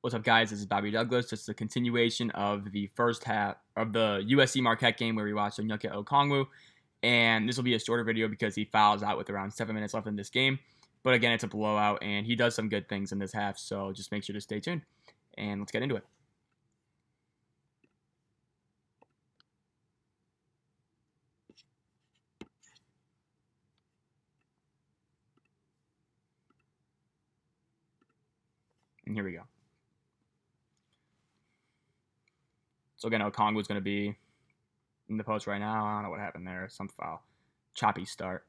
What's up, guys? This is Bobby Douglas. Just a continuation of the first half of the USC Marquette game where we watched Onyeka Okongwu. And this will be a shorter video because he fouls out with around 7 minutes left in this game. But again, it's a blowout, and he does some good things in this half, so just make sure to stay tuned. And let's get into it. And here we go. So again, Okongwu's going to be in the post right now. I don't know what happened there. Some foul. Choppy start.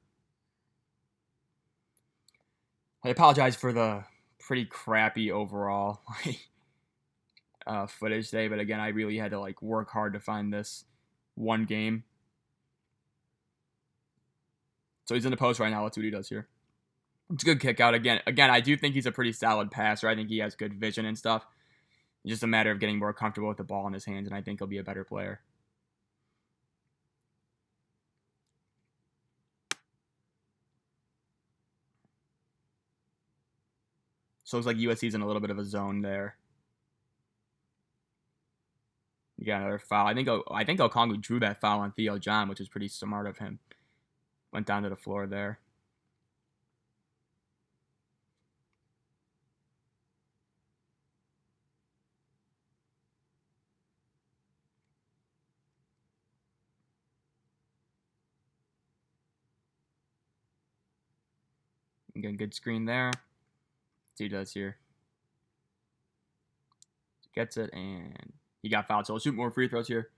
I apologize for the pretty crappy overall footage today, but again, I really had to work hard to find this one game. So he's in the post right now. Let's see what he does here. It's a good kick out. Again, I do think he's a pretty solid passer. I think he has good vision and stuff. It's just a matter of getting more comfortable with the ball in his hands, and I think he'll be a better player. So it looks like USC's in a little bit of a zone there. You got another foul. I think Okongwu drew that foul on Theo John, which is pretty smart of him. Went down to the floor there. Again, good screen there. Let's see what he does here. Gets it, and he got fouled. So he'll shoot more free throws here.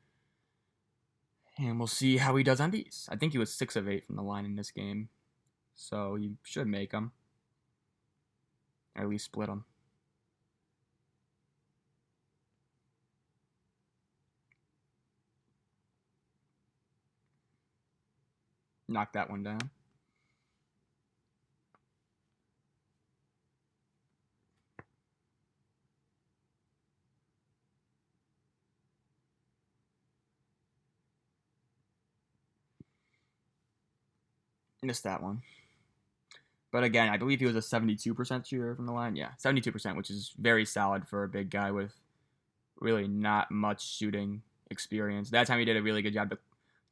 And we'll see how he does on these. I think he was 6 of 8 from the line in this game. So he should make them. Or at least split them. Knock that one down. Missed that one. But again, I believe he was a 72% shooter from the line. Yeah, 72%, which is very solid for a big guy with really not much shooting experience. That time he did a really good job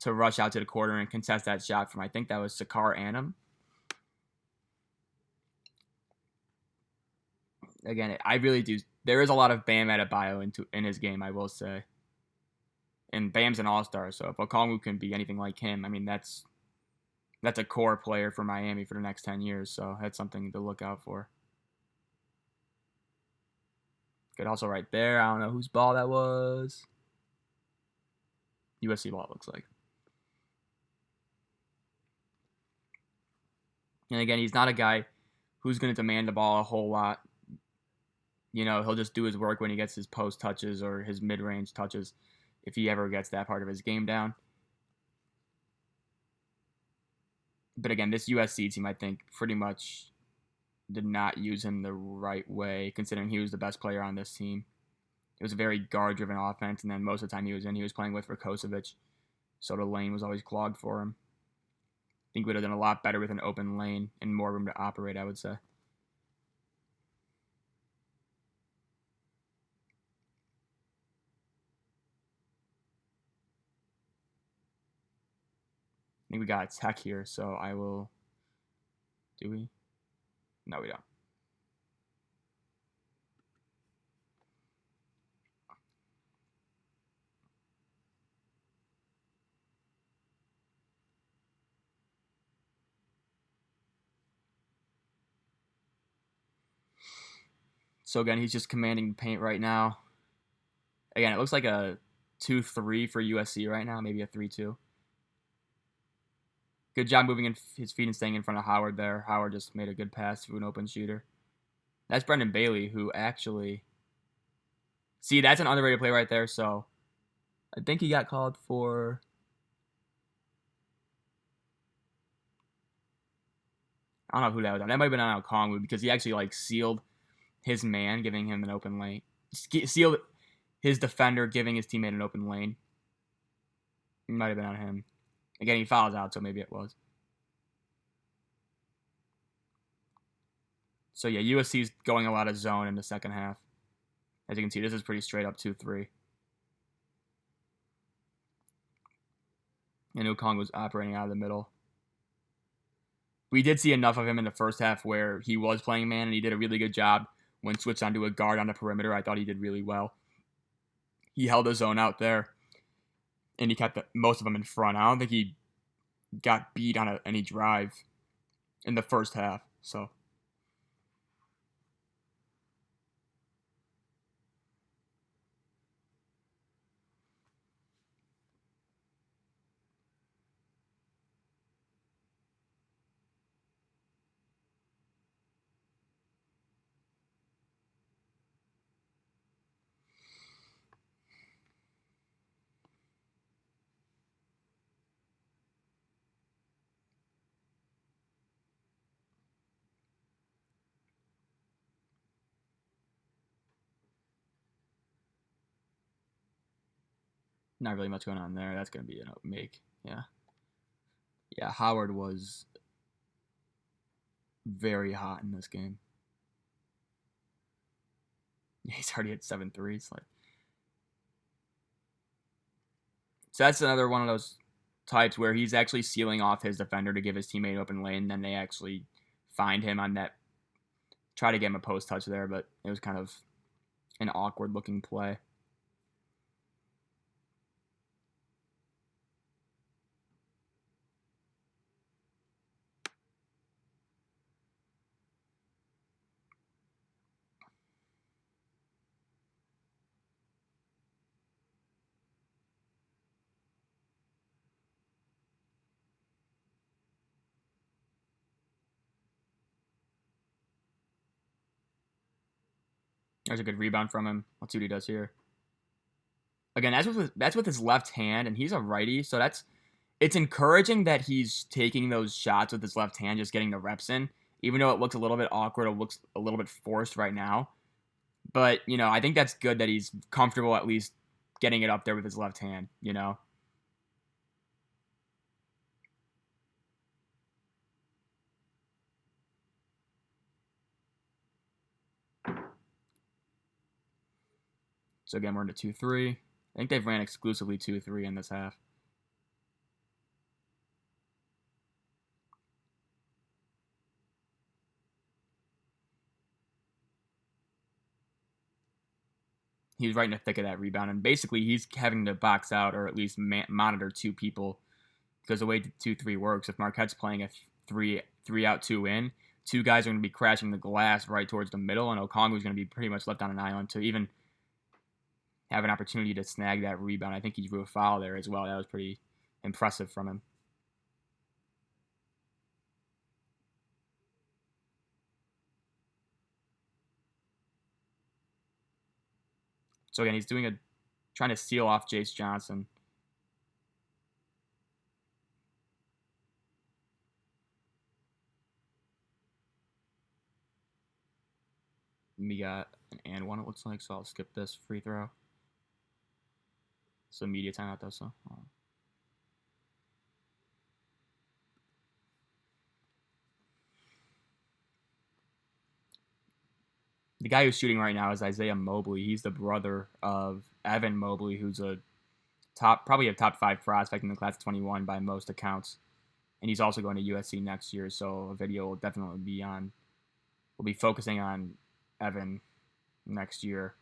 to rush out to the corner and contest that shot from, I think that was Sakar Anam. Again, I really do. There is a lot of Bam Adebayo in his game, I will say. And Bam's an all-star, so if Okongwu can be anything like him, I mean, that's a core player for Miami for the next 10 years, so that's something to look out for. Good also right there. I don't know whose ball that was. USC ball, it looks like. And again, he's not a guy who's going to demand the ball a whole lot. You know, he'll just do his work when he gets his post touches or his mid-range touches if he ever gets that part of his game down. But again, this USC team, I think, pretty much did not use him the right way, considering he was the best player on this team. It was a very guard-driven offense, and then most of the time he was playing with Rakocevic, so the lane was always clogged for him. I think he would have done a lot better with an open lane and more room to operate, I would say. I think we got a tech here, so I will... Do we? No, we don't. So again, he's just commanding the paint right now. Again, it looks like a 2-3 for USC right now, maybe a 3-2. Good job moving in his feet and staying in front of Howard there. Howard just made a good pass to an open shooter. That's Brendan Bailey, who actually... See, that's an underrated play right there, so... I think he got called for... I don't know who that was on. That might have been on Okongwu because he actually, sealed his man, giving him an open lane. Sealed his defender, giving his teammate an open lane. It might have been on him. Again, he fouls out, so maybe it was. So yeah, USC's going a lot of zone in the second half. As you can see, this is pretty straight up 2-3. And Okongwu was operating out of the middle. We did see enough of him in the first half where he was playing man, and he did a really good job when switched onto a guard on the perimeter. I thought he did really well. He held his own out there, and he kept most of them in front. I don't think he got beat on any drive in the first half. So not really much going on there. That's going to be a make. Yeah. Yeah, Howard was very hot in this game. He's already hit 7 threes. So that's another one of those types where he's actually sealing off his defender to give his teammate open lane. Then they actually find him on that, try to get him a post touch there, but it was kind of an awkward looking play. There's a good rebound from him. Let's see what he does here. Again, that's with his left hand, and he's a righty, so it's encouraging that he's taking those shots with his left hand, just getting the reps in, even though it looks a little bit awkward, it looks a little bit forced right now. But, I think that's good that he's comfortable at least getting it up there with his left hand, So again, we're into 2-3. I think they've ran exclusively 2-3 in this half. He's right in the thick of that rebound, and basically he's having to box out or at least monitor two people, because the way 2-3 works, if Marquette's playing a three out, two in, two guys are going to be crashing the glass right towards the middle, and Okongwu's going to be pretty much left on an island to even have an opportunity to snag that rebound. I think he drew a foul there as well. That was pretty impressive from him. So again, he's trying to seal off Jace Johnson. We got an and one, it looks like, so I'll skip this free throw. So media timeout though, so. The guy who's shooting right now is Isaiah Mobley. He's the brother of Evan Mobley, who's probably a top 5 prospect in the class of 21 by most accounts. And he's also going to USC next year, so a video will definitely be on. We'll be focusing on Evan next year.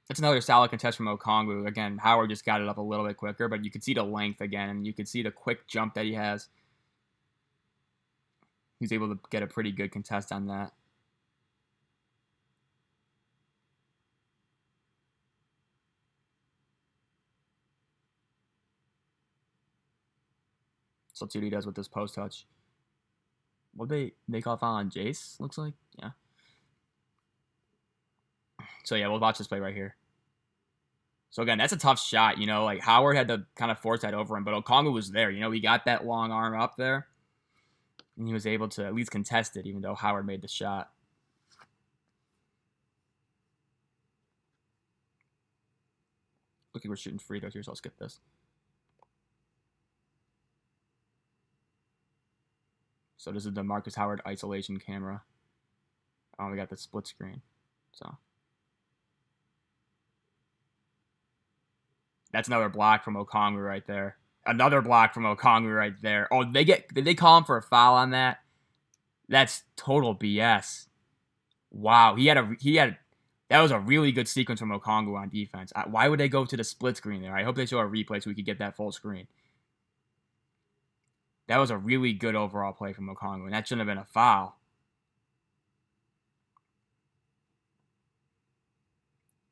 That's another solid contest from Okongwu. Again, Howard just got it up a little bit quicker, but you could see the length again, and you could see the quick jump that he has. He's able to get a pretty good contest on that. So let's see what he does with this post touch. What they call foul on Jace, looks like? Yeah. So yeah, we'll watch this play right here. So again, that's a tough shot, like Howard had to kind of force that over him, but Okongwu was there, he got that long arm up there, and he was able to at least contest it, even though Howard made the shot. Look like we're shooting free throws here, so I'll skip this. So this is the Marcus Howard isolation camera. Oh, we got the split screen. So that's another block from Okongwu right there. Another block from Okongwu right there. Oh, did they call him for a foul on that? That's total BS. Wow, that was a really good sequence from Okongwu on defense. Why would they go to the split screen there? I hope they show a replay so we could get that full screen. That was a really good overall play from Okongwu, and that shouldn't have been a foul.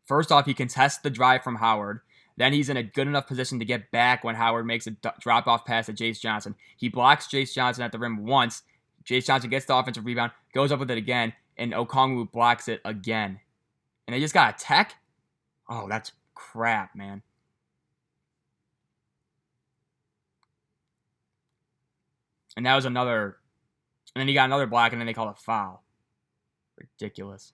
First off, he contests the drive from Howard. Then he's in a good enough position to get back when Howard makes a drop-off pass to Jace Johnson. He blocks Jace Johnson at the rim once. Jace Johnson gets the offensive rebound, goes up with it again, and Okongwu blocks it again. And they just got a tech? Oh, that's crap, man. And that was another... And then he got another block, and then they called a foul. Ridiculous.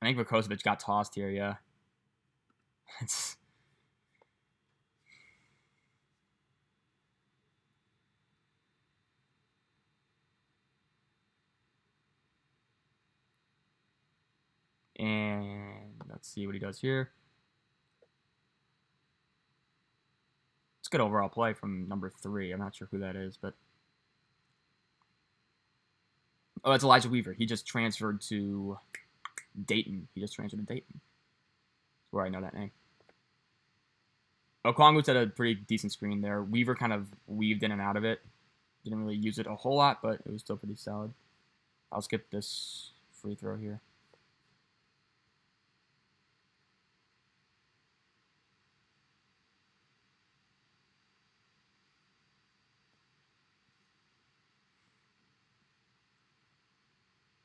I think Vukovic got tossed here, yeah. It's... And let's see what he does here. It's good overall play from number 3. I'm not sure who that is, but... Oh, that's Elijah Weaver. He just transferred to Dayton. That's where I know that name. Okongwu had a pretty decent screen there. Weaver kind of weaved in and out of it. Didn't really use it a whole lot, but it was still pretty solid. I'll skip this free throw here.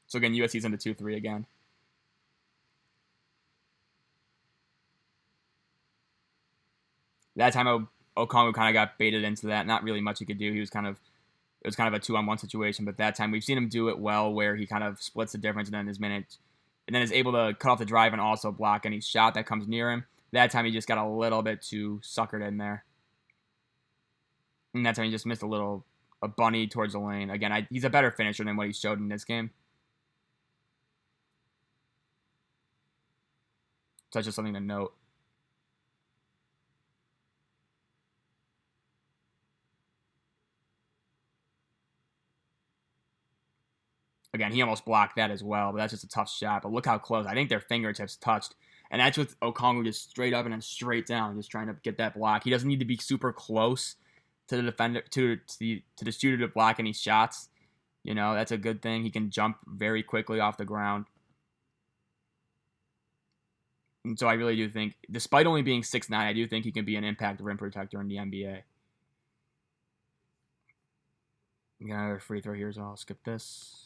So again, USC's into 2-3 again. That time, Okongwu kind of got baited into that. Not really much he could do. It was kind of a 2-on-1 situation. But that time, we've seen him do it well, where he kind of splits the difference and then is able to cut off the drive and also block any shot that comes near him. That time, he just got a little bit too suckered in there. And that time, he just missed a bunny towards the lane. Again, he's a better finisher than what he showed in this game. So that's just something to note. Again, he almost blocked that as well, but that's just a tough shot. But look how close. I think their fingertips touched. And that's with Okongwu just straight up and then straight down, just trying to get that block. He doesn't need to be super close to the defender, to the shooter to block any shots. You know, that's a good thing. He can jump very quickly off the ground. And so I really do think, despite only being 6'9", I do think he can be an impact rim protector in the NBA. We got another free throw here, so I'll skip this.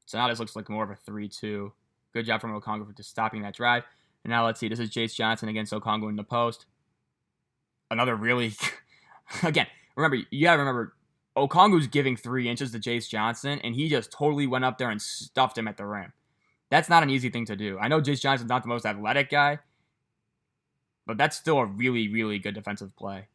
So now this looks like more of a 3-2. Good job from Okongwu for just stopping that drive. And now let's see. This is Jace Johnson against Okongwu in the post. Another really... Again, you got to remember, Okongwu's giving 3 inches to Jace Johnson, and he just totally went up there and stuffed him at the rim. That's not an easy thing to do. I know Jace Johnson's not the most athletic guy, but that's still a really, really good defensive play.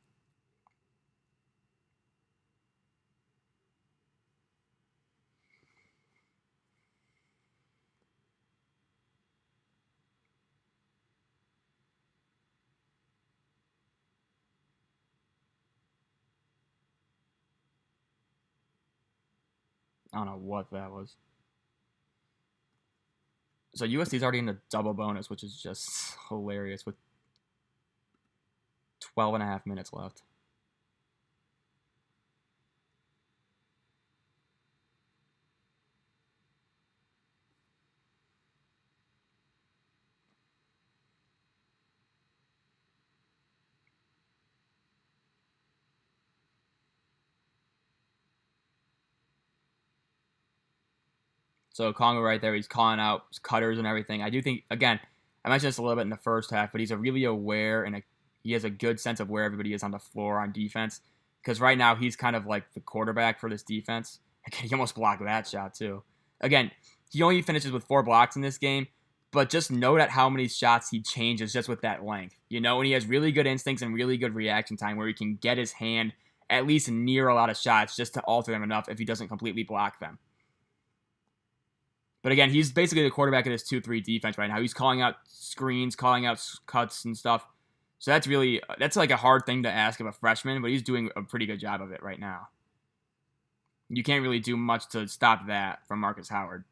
I don't know what that was. So USC's already in the double bonus, which is just hilarious with 12 and a half minutes left. So Okongwu right there, he's calling out cutters and everything. I do think, again, I mentioned this a little bit in the first half, but he's a really aware and he has a good sense of where everybody is on the floor on defense. Because right now he's kind of like the quarterback for this defense. Again, he almost blocked that shot too. Again, he only finishes with 4 blocks in this game, but just note at how many shots he changes just with that length. You know, and he has really good instincts and really good reaction time where he can get his hand at least near a lot of shots just to alter them enough if he doesn't completely block them. But again, he's basically the quarterback of this 2-3 defense right now. He's calling out screens, calling out cuts and stuff. So that's like a hard thing to ask of a freshman, but he's doing a pretty good job of it right now. You can't really do much to stop that from Marcus Howard.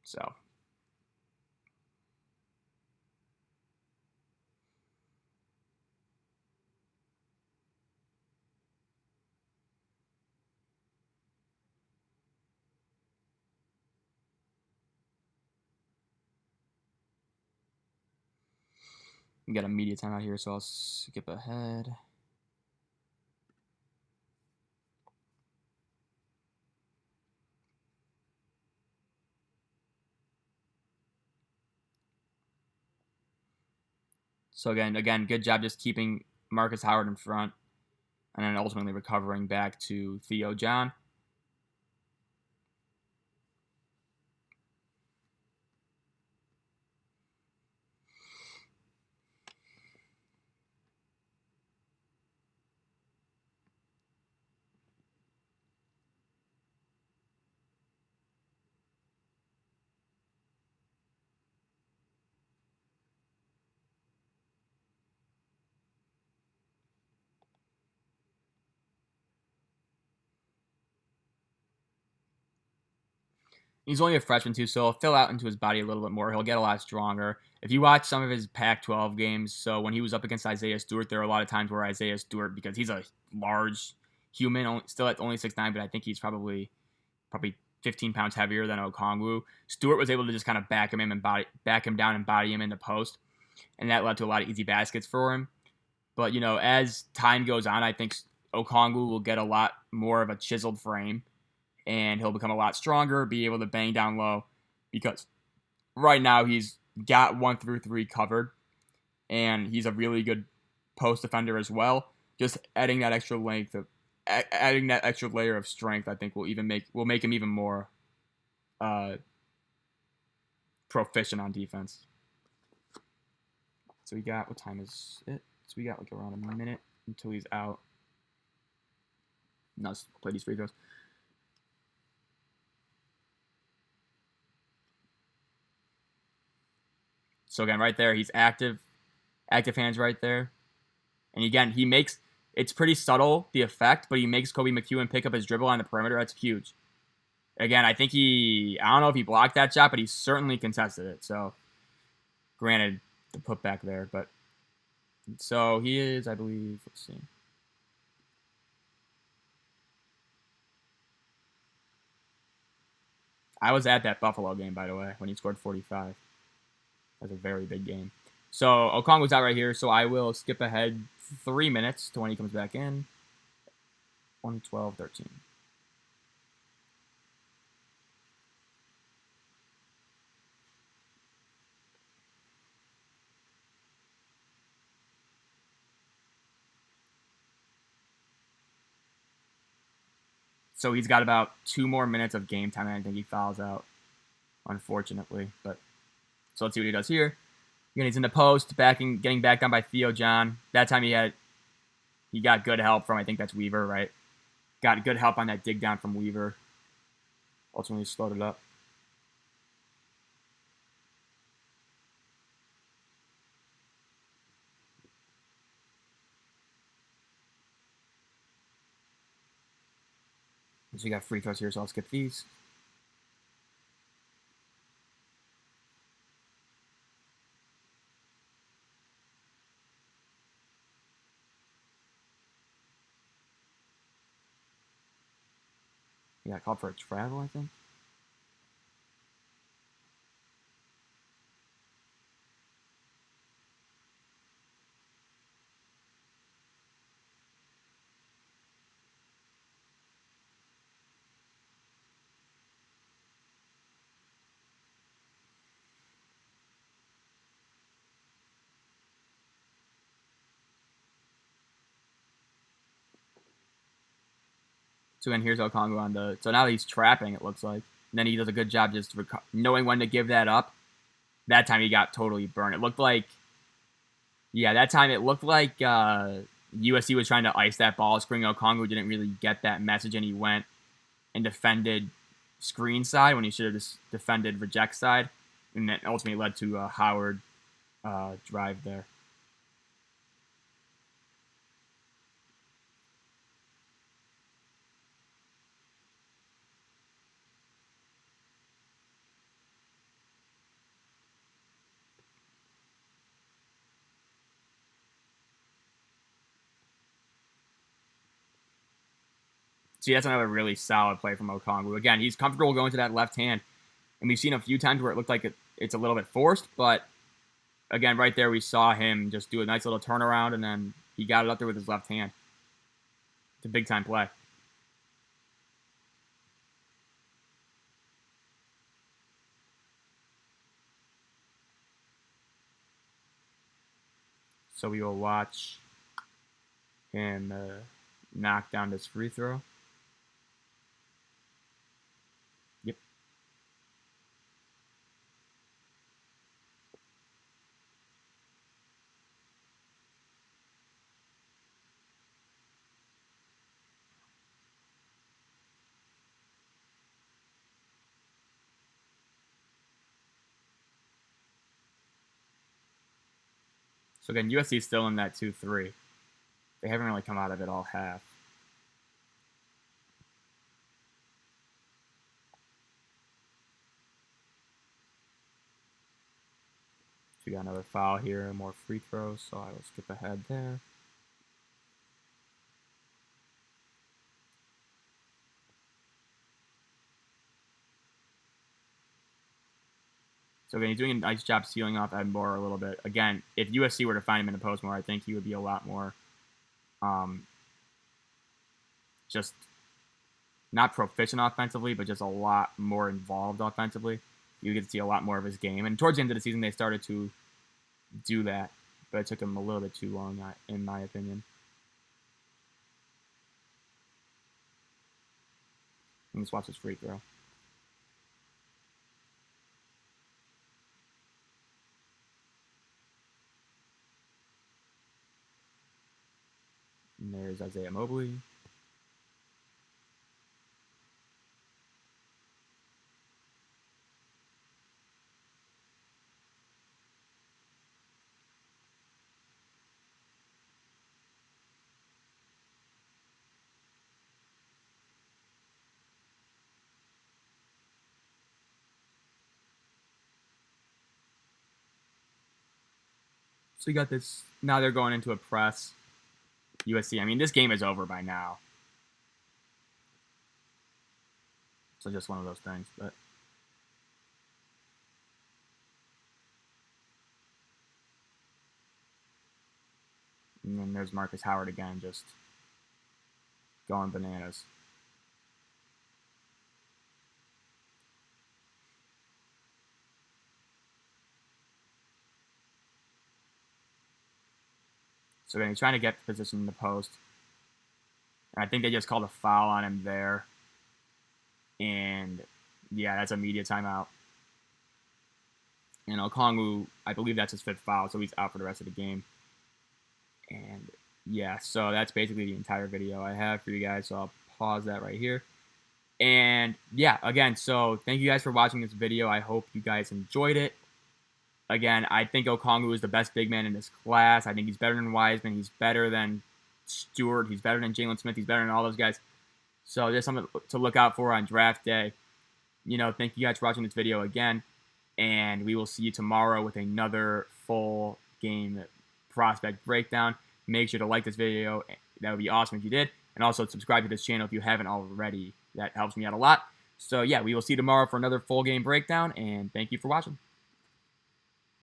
So. We got a media timeout here, so I'll skip ahead. So again, good job just keeping Marcus Howard in front, and then ultimately recovering back to Theo John. He's only a freshman too, so he'll fill out into his body a little bit more. He'll get a lot stronger. If you watch some of his Pac-12 games, so when he was up against Isaiah Stewart, there were a lot of times where Isaiah Stewart, because he's a large human, still at only 6'9", but I think he's probably 15 pounds heavier than Okongwu. Stewart was able to just kind of back him down and body him into post, and that led to a lot of easy baskets for him. But as time goes on, I think Okongwu will get a lot more of a chiseled frame, and he'll become a lot stronger, be able to bang down low, because right now he's got 1 through 3 covered, and he's a really good post defender as well. Just adding that extra layer of strength, I think will make him even more proficient on defense. So what time is it? So we got like around a minute until he's out. Now let's play these free throws. So again, right there, he's active hands right there. And again, it's pretty subtle, the effect, but he makes Kobe McEwen pick up his dribble on the perimeter. That's huge. Again, I don't know if he blocked that shot, but he certainly contested it. So, granted, the putback there, but so he is, I believe, let's see. I was at that Buffalo game, by the way, when he scored 45. That's a very big game. So Okongwu's out right here, so I will skip ahead 3 minutes to when he comes back in. 1:12:13. So he's got about 2 more minutes of game time, and I think he fouls out, unfortunately. But so let's see what he does here. Again, he's in the post, getting back down by Theo John. That time he got good help from, I think that's Weaver, right? Got good help on that dig down from Weaver. Ultimately slowed it up. So we got free throws here, so I'll skip these. He got called for a travel, I think. So then here's Okongwu on the. So now he's trapping, it looks like. And then he does a good job just knowing when to give that up. That time he got totally burned. It looked like. Yeah, that time it looked like USC was trying to ice that ball screen. Okongwu didn't really get that message, and he went and defended screen side when he should have just defended reject side. And that ultimately led to a Howard drive there. See, that's another really solid play from Okongwu. Again, he's comfortable going to that left hand. And we've seen a few times where it looked like it's a little bit forced, but again, right there we saw him just do a nice little turnaround, and then he got it up there with his left hand. It's a big-time play. So we will watch him knock down this free throw. Yep. So again, USC is still in that 2-3. They haven't really come out of it all half. So we got another foul here and more free throws, so I will skip ahead there. So again, he's doing a nice job sealing off Edinburgh a little bit. Again, if USC were to find him in the post more, I think he would be a lot more just not proficient offensively, but just a lot more involved offensively. You get to see a lot more of his game. And towards the end of the season, they started to do that, but it took him a little bit too long, in my opinion. Let's watch this free throw. And there's Isaiah Mobley. So you got this. Now they're going into a press. USC. I mean, this game is over by now. So just one of those things. But and then there's Marcus Howard again, just going bananas. So again, he's trying to get the position in the post. And I think they just called a foul on him there. And yeah, that's a media timeout. And Okongwu, I believe that's his 5th foul, so he's out for the rest of the game. And yeah, so that's basically the entire video I have for you guys. So I'll pause that right here. And yeah, again, so thank you guys for watching this video. I hope you guys enjoyed it. Again, I think Okongwu is the best big man in this class. I think he's better than Wiseman. He's better than Stewart. He's better than Jalen Smith. He's better than all those guys. So there's something to look out for on draft day. Thank you guys for watching this video again. And we will see you tomorrow with another full game prospect breakdown. Make sure to like this video. That would be awesome if you did. And also subscribe to this channel if you haven't already. That helps me out a lot. So yeah, we will see you tomorrow for another full game breakdown. And thank you for watching.